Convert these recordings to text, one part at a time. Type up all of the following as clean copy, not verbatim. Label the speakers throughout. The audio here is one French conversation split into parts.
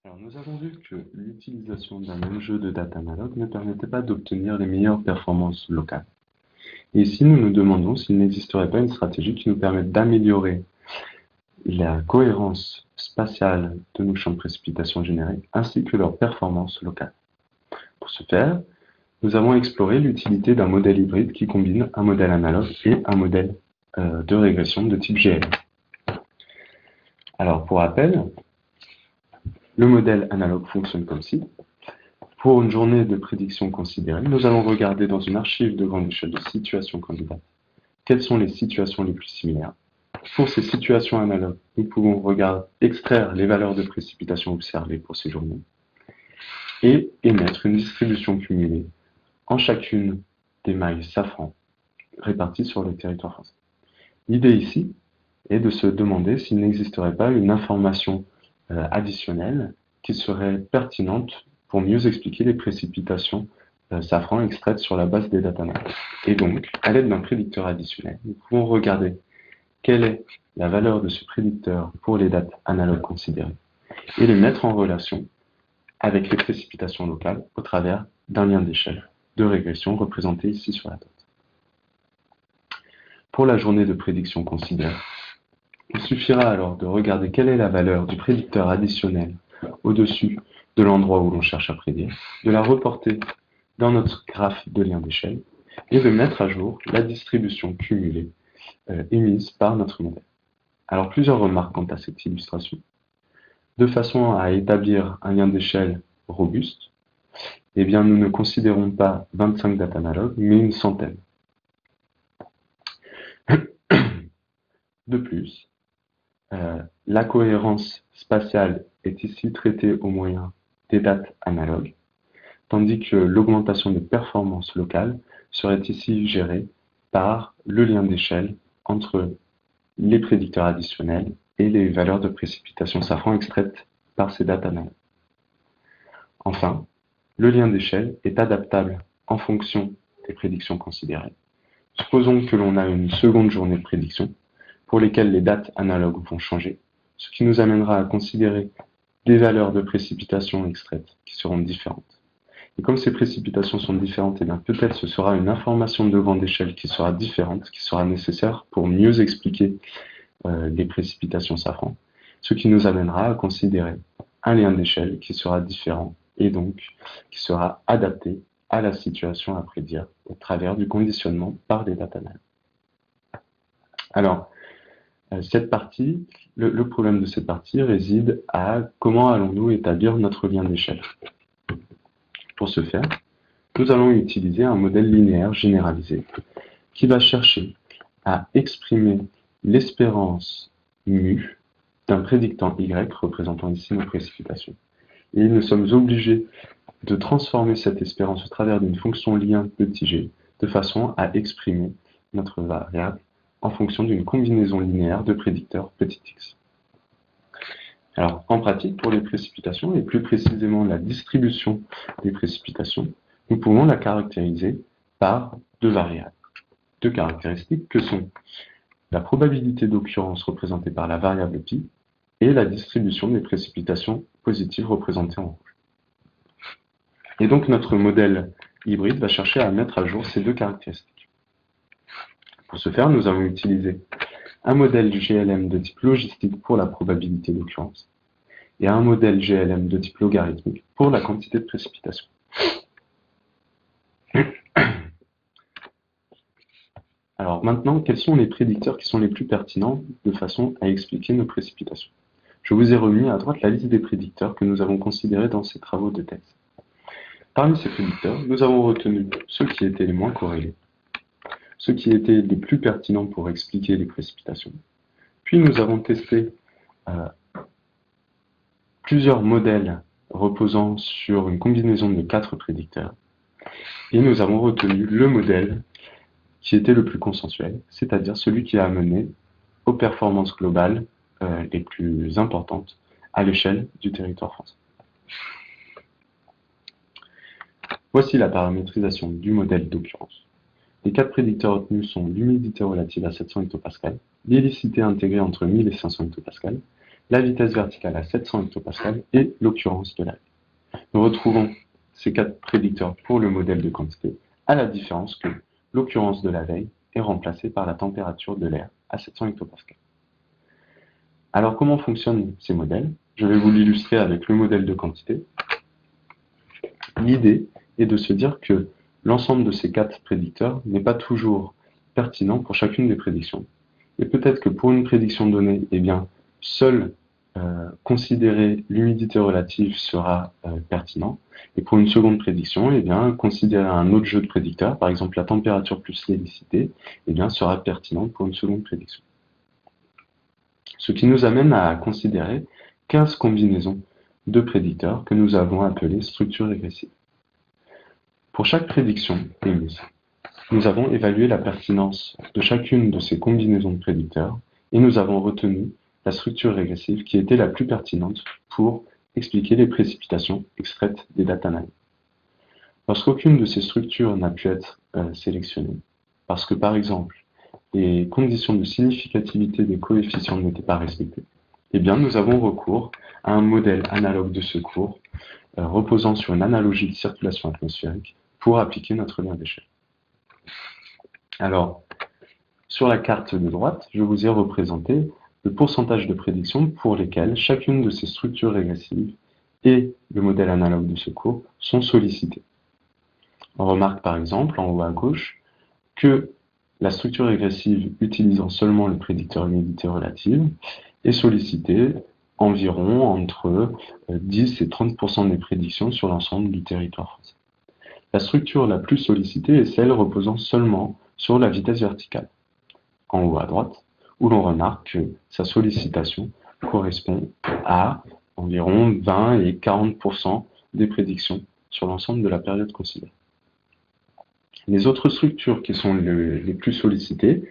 Speaker 1: Alors, nous avons vu que l'utilisation d'un même jeu de data analogue ne permettait pas d'obtenir les meilleures performances locales. Et ici, nous nous demandons s'il n'existerait pas une stratégie qui nous permette d'améliorer la cohérence spatiale de nos champs de précipitation génériques ainsi que leur performance locale. Pour ce faire, nous avons exploré l'utilité d'un modèle hybride qui combine un modèle analogue et un modèle de régression de type GLM. Alors, pour rappel, le modèle analogue fonctionne comme ci. Pour une journée de prédiction considérée, nous allons regarder dans une archive de grande échelle de situations candidates quelles sont les situations les plus similaires. Pour ces situations analogues, nous pouvons extraire les valeurs de précipitation observées pour ces journées et émettre une distribution cumulée en chacune des mailles safran réparties sur le territoire français. L'idée ici est de se demander s'il n'existerait pas une information additionnelle qui serait pertinente pour mieux expliquer les précipitations safran extraites sur la base des data analogues. Et donc, à l'aide d'un prédicteur additionnel, nous pouvons regarder quelle est la valeur de ce prédicteur pour les dates analogues considérées et les mettre en relation avec les précipitations locales au travers d'un lien d'échelle de régression représenté ici sur la date. Pour la journée de prédiction considérée, il suffira alors de regarder quelle est la valeur du prédicteur additionnel au-dessus de l'endroit où l'on cherche à prédire, de la reporter dans notre graphe de lien d'échelle et de mettre à jour la distribution cumulée émise par notre modèle. Alors, plusieurs remarques quant à cette illustration. De façon à établir un lien d'échelle robuste, eh bien, nous ne considérons pas 25 data analogues, mais une centaine. De plus, la cohérence spatiale est ici traitée au moyen des dates analogues, tandis que l'augmentation des performances locales serait ici gérée par le lien d'échelle entre les prédicteurs additionnels et les valeurs de précipitation safran extraites par ces dates analogues. Enfin, le lien d'échelle est adaptable en fonction des prédictions considérées. Supposons que l'on a une seconde journée de prédiction pour lesquelles les dates analogues vont changer, ce qui nous amènera à considérer des valeurs de précipitation extraites qui seront différentes. Et comme ces précipitations sont différentes, eh bien peut-être ce sera une information de grande échelle qui sera différente, qui sera nécessaire pour mieux expliquer les précipitations safran, ce qui nous amènera à considérer un lien d'échelle qui sera différent et donc qui sera adapté à la situation à prédire au travers du conditionnement par des data analogues. Alors, cette partie, le problème de cette partie réside à comment allons-nous établir notre lien d'échelle. Pour ce faire, nous allons utiliser un modèle linéaire généralisé qui va chercher à exprimer l'espérance mu d'un prédictant y représentant ici nos précipitations. Et nous sommes obligés de transformer cette espérance au travers d'une fonction lien petit g de façon à exprimer notre variable en fonction d'une combinaison linéaire de prédicteurs petit x. Alors, en pratique, pour les précipitations, et plus précisément la distribution des précipitations, nous pouvons la caractériser par deux variables, deux caractéristiques que sont la probabilité d'occurrence représentée par la variable π et la distribution des précipitations positives représentées en rouge. Et donc, notre modèle hybride va chercher à mettre à jour ces deux caractéristiques. Pour ce faire, nous allons utiliser un modèle GLM de type logistique pour la probabilité d'occurrence et un modèle GLM de type logarithmique pour la quantité de précipitation. Alors maintenant, quels sont les prédicteurs qui sont les plus pertinents de façon à expliquer nos précipitations? Je vous ai remis à droite la liste des prédicteurs que nous avons considérés dans ces travaux de texte. Parmi ces prédicteurs, nous avons retenu ceux qui étaient les moins corrélés, ceux qui étaient les plus pertinents pour expliquer les précipitations. Puis nous avons testé plusieurs modèles reposant sur une combinaison de 4 prédicteurs. Et nous avons retenu le modèle qui était le plus consensuel, c'est-à-dire celui qui a amené aux performances globales les plus importantes à l'échelle du territoire français. Voici la paramétrisation du modèle d'occurrence. Les 4 prédicteurs retenus sont l'humidité relative à 700 hectopascales, l'hélicité intégrée entre 1000 et 500 hectopascales, la vitesse verticale à 700 hectopascales et l'occurrence de la veille. Nous retrouvons ces 4 prédicteurs pour le modèle de quantité, à la différence que l'occurrence de la veille est remplacée par la température de l'air à 700 hectopascales. Alors comment fonctionnent ces modèles? Je vais vous l'illustrer avec le modèle de quantité. L'idée est de se dire que l'ensemble de ces 4 prédicteurs n'est pas toujours pertinent pour chacune des prédictions. Et peut-être que pour une prédiction donnée, eh bien, seul considérer l'humidité relative sera pertinent. Et pour une seconde prédiction, eh bien, considérer un autre jeu de prédicteurs, par exemple la température plus l'hélicité, eh bien, sera pertinent pour une seconde prédiction. Ce qui nous amène à considérer 15 combinaisons de prédicteurs que nous avons appelées structures régressives. Pour chaque prédiction émise, nous avons évalué la pertinence de chacune de ces combinaisons de prédicteurs et nous avons retenu la structure régressive qui était la plus pertinente pour expliquer les précipitations extraites des data analyses. Lorsqu'aucune de ces structures n'a pu être sélectionnée, parce que par exemple, les conditions de significativité des coefficients n'étaient pas respectées, eh bien nous avons recours à un modèle analogue de secours reposant sur une analogie de circulation atmosphérique pour appliquer notre lien d'échelle. Alors, sur la carte de droite, je vous ai représenté le pourcentage de prédictions pour lesquelles chacune de ces structures régressives et le modèle analogue de secours sont sollicitées. On remarque par exemple, en haut à gauche, que la structure régressive utilisant seulement le prédicteur humidité relative est sollicitée environ entre 10 et 30% des prédictions sur l'ensemble du territoire français. La structure la plus sollicitée est celle reposant seulement sur la vitesse verticale, en haut à droite, où l'on remarque que sa sollicitation correspond à environ 20 et 40% des prédictions sur l'ensemble de la période considérée. Les autres structures qui sont les plus sollicitées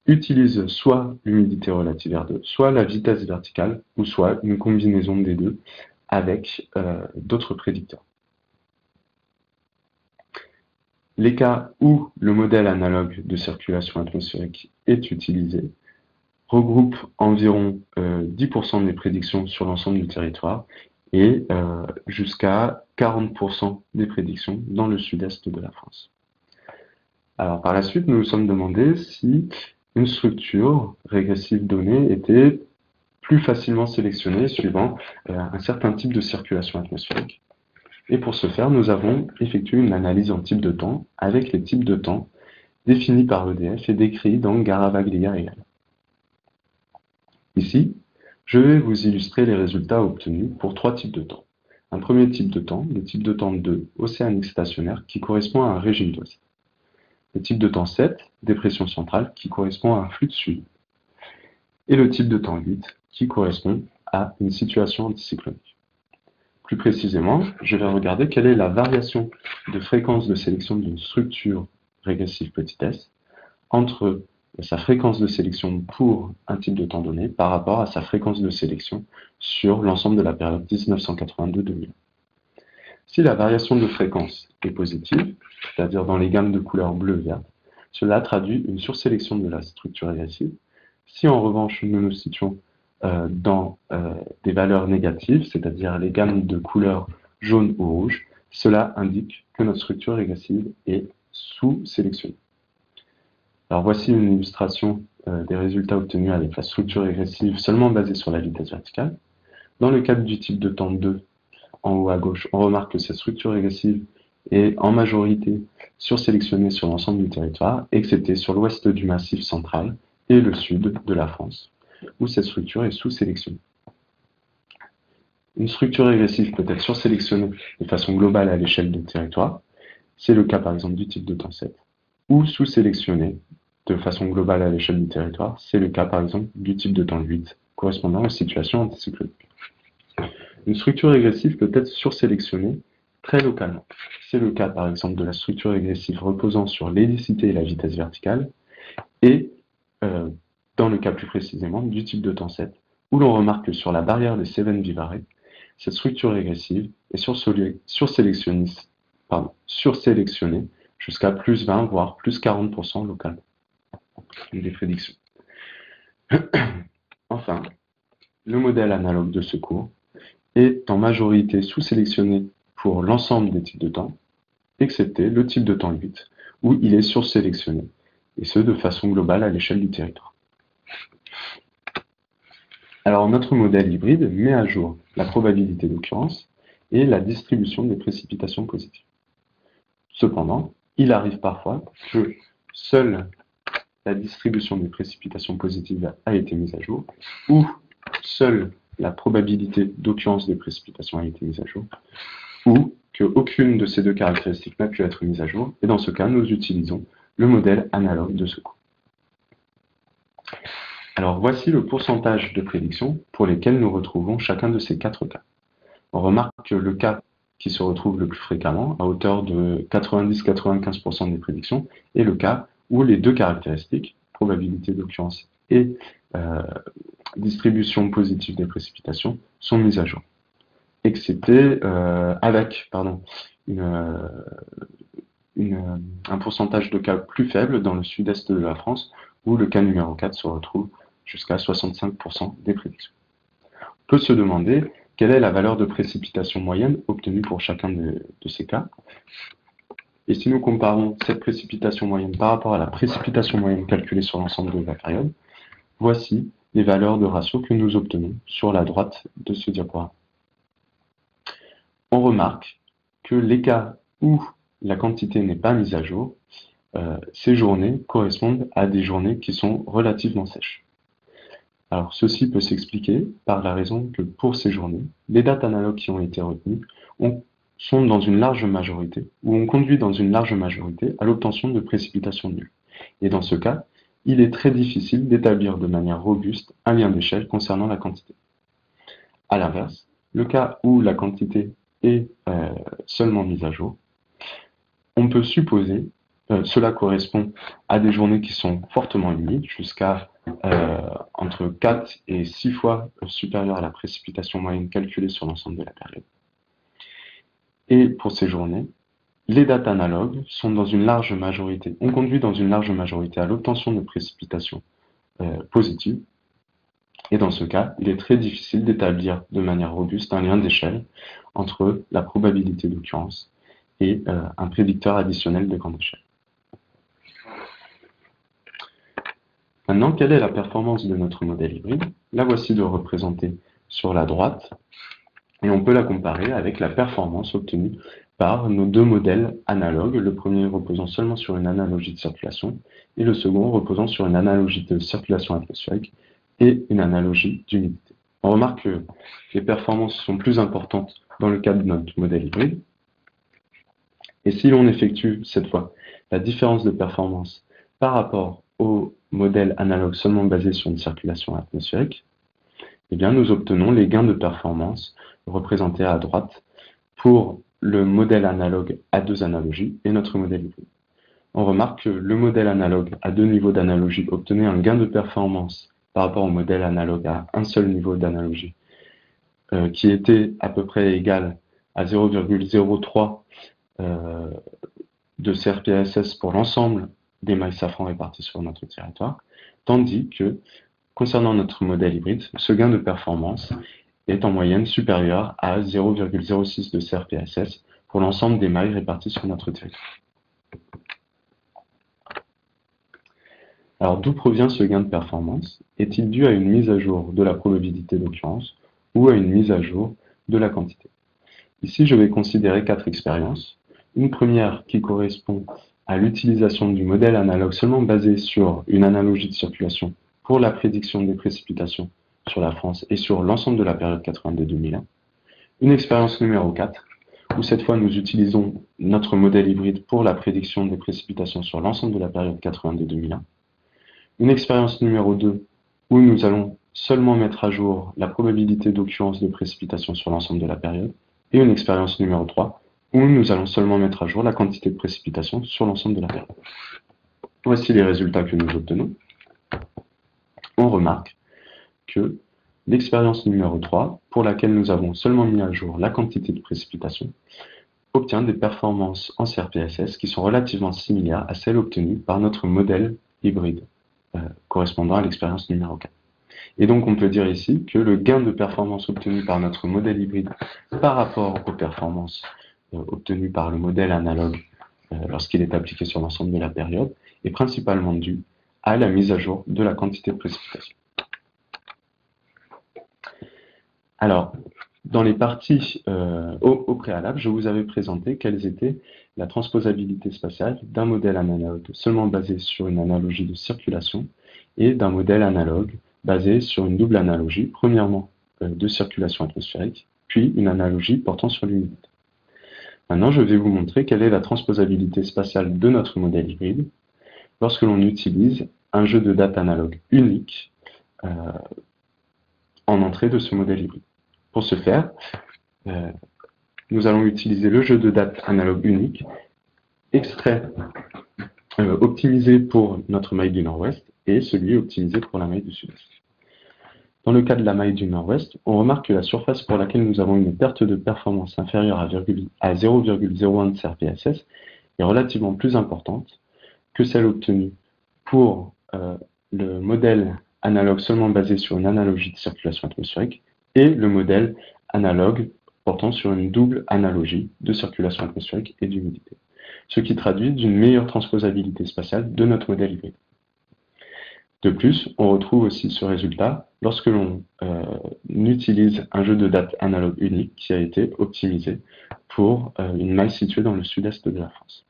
Speaker 1: utilisent soit l'humidité relative R2, soit la vitesse verticale, ou soit une combinaison des deux avec d'autres prédicteurs. Les cas où le modèle analogue de circulation atmosphérique est utilisé regroupent environ 10% des prédictions sur l'ensemble du territoire et jusqu'à 40% des prédictions dans le sud-est de la France. Alors par la suite, nous nous sommes demandé si une structure régressive donnée était plus facilement sélectionnée suivant un certain type de circulation atmosphérique. Et pour ce faire, nous avons effectué une analyse en type de temps avec les types de temps définis par EDF et décrits dans Garavaglia et al. Ici, je vais vous illustrer les résultats obtenus pour 3 types de temps. Un premier type de temps, le type de temps 2, océanique stationnaire, qui correspond à un régime d'ouest. Le type de temps 7, dépression centrale, qui correspond à un flux de sud. Et le type de temps 8, qui correspond à une situation anticyclonique. Plus précisément, je vais regarder quelle est la variation de fréquence de sélection d'une structure régressive petit s entre sa fréquence de sélection pour un type de temps donné par rapport à sa fréquence de sélection sur l'ensemble de la période 1982-2000. Si la variation de fréquence est positive, c'est-à-dire dans les gammes de couleurs bleu-vert, cela traduit une sursélection de la structure régressive. Si en revanche nous nous situons dans des valeurs négatives, c'est-à-dire les gammes de couleurs jaune ou rouge, cela indique que notre structure régressive est sous-sélectionnée. Alors voici une illustration des résultats obtenus avec la structure régressive seulement basée sur la vitesse verticale. Dans le cadre du type de temps 2, en haut à gauche, on remarque que cette structure régressive est en majorité sursélectionnée sur l'ensemble du territoire, excepté sur l'ouest du Massif central et le sud de la France, où cette structure est sous-sélectionnée. Une structure régressive peut être sursélectionnée de façon globale à l'échelle du territoire, c'est le cas par exemple du type de temps 7, ou sous-sélectionnée de façon globale à l'échelle du territoire, c'est le cas par exemple du type de temps 8, correspondant aux situations anticycloniques. Une structure régressive peut être sursélectionnée très localement. C'est le cas par exemple de la structure régressive reposant sur l'hélicité et la vitesse verticale, et dans le cas plus précisément du type de temps 7, où l'on remarque que sur la barrière des Cevennes-Vivarais, cette structure régressive est sursélectionnée jusqu'à plus 20 voire plus 40% localement. Des prédictions. Enfin, le modèle analogue de ce cours est en majorité sous-sélectionné pour l'ensemble des types de temps, excepté le type de temps 8, où il est sursélectionné, et ce de façon globale à l'échelle du territoire. Alors notre modèle hybride met à jour la probabilité d'occurrence et la distribution des précipitations positives. Cependant, il arrive parfois que seule la distribution des précipitations positives a été mise à jour, ou seule la probabilité d'occurrence des précipitations a été mise à jour, ou qu'aucune de ces deux caractéristiques n'a pu être mise à jour, et dans ce cas, nous utilisons le modèle analogue de ce cours. Alors voici le pourcentage de prédictions pour lesquels nous retrouvons chacun de ces quatre cas. On remarque que le cas qui se retrouve le plus fréquemment, à hauteur de 90-95% des prédictions, est le cas où les deux caractéristiques, probabilité d'occurrence et distribution positive des précipitations, sont mises à jour. Excepté avec un pourcentage de cas plus faible dans le sud-est de la France, où le cas numéro 4 se retrouve jusqu'à 65% des prédictions. On peut se demander quelle est la valeur de précipitation moyenne obtenue pour chacun de ces cas. Et si nous comparons cette précipitation moyenne par rapport à la précipitation moyenne calculée sur l'ensemble de la période, voici les valeurs de ratio que nous obtenons sur la droite de ce diaporama. On remarque que les cas où la quantité n'est pas mise à jour, ces journées correspondent à des journées qui sont relativement sèches. Alors ceci peut s'expliquer par la raison que pour ces journées, les dates analogues qui ont été retenues sont dans une large majorité, ou ont conduit dans une large majorité à l'obtention de précipitations nulles. Et dans ce cas, il est très difficile d'établir de manière robuste un lien d'échelle concernant la quantité. A l'inverse, le cas où la quantité est seulement mise à jour, on peut supposer, cela correspond à des journées qui sont fortement humides, jusqu'à entre 4 et 6 fois supérieures à la précipitation moyenne calculée sur l'ensemble de la période. Et pour ces journées, les dates analogues sont dans une large majorité, ont conduit dans une large majorité à l'obtention de précipitations positives. Et dans ce cas, il est très difficile d'établir de manière robuste un lien d'échelle entre la probabilité d'occurrence et un prédicteur additionnel de grande échelle. Maintenant, quelle est la performance de notre modèle hybride? La voici de représenter sur la droite, et on peut la comparer avec la performance obtenue par nos deux modèles analogues, le premier reposant seulement sur une analogie de circulation, et le second reposant sur une analogie de circulation atmosphérique et une analogie d'humidité. On remarque que les performances sont plus importantes dans le cadre de notre modèle hybride, et si l'on effectue cette fois la différence de performance par rapport au modèle analogue seulement basé sur une circulation atmosphérique, eh bien nous obtenons les gains de performance représentés à droite pour le modèle analogue à deux analogies et notre modèle hybride. On remarque que le modèle analogue à deux niveaux d'analogie obtenait un gain de performance par rapport au modèle analogue à un seul niveau d'analogie, qui était à peu près égal à 0,03 de CRPSS pour l'ensemble des mailles safran réparties sur notre territoire, tandis que, concernant notre modèle hybride, ce gain de performance est en moyenne supérieur à 0,06 de CRPSS pour l'ensemble des mailles réparties sur notre territoire. Alors d'où provient ce gain de performance? Est-il dû à une mise à jour de la probabilité d'occurrence ou à une mise à jour de la quantité? Ici, je vais considérer quatre expériences. Une première qui correspond à l'utilisation du modèle analogue seulement basé sur une analogie de circulation pour la prédiction des précipitations sur la France et sur l'ensemble de la période 82-2001. Une expérience numéro 4, où cette fois nous utilisons notre modèle hybride pour la prédiction des précipitations sur l'ensemble de la période 82-2001. Une expérience numéro 2, où nous allons seulement mettre à jour la probabilité d'occurrence de précipitations sur l'ensemble de la période. Et une expérience numéro 3, où nous allons seulement mettre à jour la quantité de précipitations sur l'ensemble de la période. Voici les résultats que nous obtenons. On remarque que l'expérience numéro 3, pour laquelle nous avons seulement mis à jour la quantité de précipitations, obtient des performances en CRPSS qui sont relativement similaires à celles obtenues par notre modèle hybride, correspondant à l'expérience numéro 4. Et donc on peut dire ici que le gain de performance obtenu par notre modèle hybride par rapport aux performances obtenues par le modèle analogue lorsqu'il est appliqué sur l'ensemble de la période est principalement dû à la mise à jour de la quantité de précipitation. Alors, dans les parties au préalable, je vous avais présenté quelles étaient la transposabilité spatiale d'un modèle analogue seulement basé sur une analogie de circulation et d'un modèle analogue basé sur une double analogie, premièrement de circulation atmosphérique, puis une analogie portant sur l'humidité. Maintenant, je vais vous montrer quelle est la transposabilité spatiale de notre modèle hybride lorsque l'on utilise un jeu de dates analogue unique en entrée de ce modèle hybride. Pour ce faire, nous allons utiliser le jeu de dates analogue unique, extrait optimisé pour notre maille du nord-ouest et celui optimisé pour la maille du sud-est. Dans le cas de la maille du nord-ouest, on remarque que la surface pour laquelle nous avons une perte de performance inférieure à 0,01 CRPSS est relativement plus importante que celle obtenue pour le modèle analogue seulement basé sur une analogie de circulation atmosphérique et le modèle analogue portant sur une double analogie de circulation atmosphérique et d'humidité, ce qui traduit d'une meilleure transposabilité spatiale de notre modèle hybride. De plus, on retrouve aussi ce résultat lorsque l'on utilise un jeu de dates analogue unique qui a été optimisé pour une maille située dans le sud-est de la France.